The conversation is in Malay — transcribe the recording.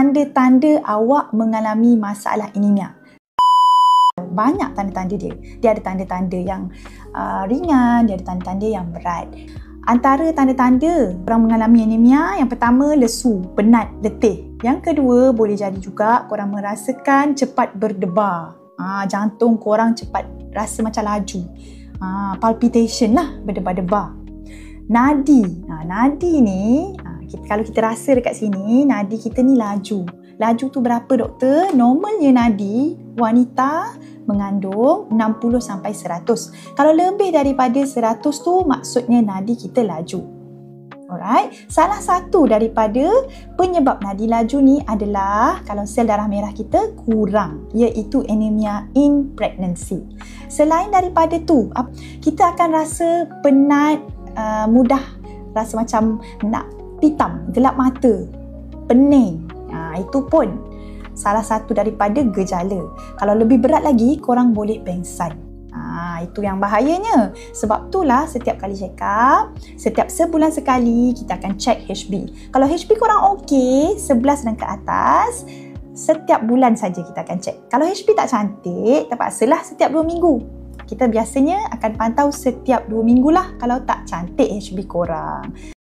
tanda-tanda awak mengalami masalah anemia. Banyak tanda-tanda dia. Dia ada tanda-tanda yang ringan, dia ada tanda-tanda yang berat. Antara tanda-tanda orang mengalami anemia, yang pertama lesu, penat, letih. Yang kedua, boleh jadi juga korang merasakan cepat berdebar. Jantung korang cepat rasa macam laju. Palpitation lah, berdebar-debar. Nadi. Nadi ni, kalau kita rasa dekat sini, nadi kita ni laju. Laju tu berapa doktor? Normalnya nadi wanita mengandung 60 sampai 100. Kalau lebih daripada 100 tu maksudnya nadi kita laju. Alright. Salah satu daripada penyebab nadi laju ni adalah kalau sel darah merah kita kurang, iaitu anemia in pregnancy. Selain daripada tu, kita akan rasa penat, mudah rasa macam nak pitam, gelap mata, pening. Itu pun salah satu daripada gejala. Kalau lebih berat lagi, korang boleh pengsan. Itu yang bahayanya. Sebab itulah setiap kali check up, setiap sebulan sekali kita akan check HB. Kalau HB korang okey, 11 dan ke atas, setiap bulan saja kita akan check. Kalau HB tak cantik, terpaksalah setiap 2 minggu. Kita biasanya akan pantau setiap 2 minggu lah kalau tak cantik HB korang.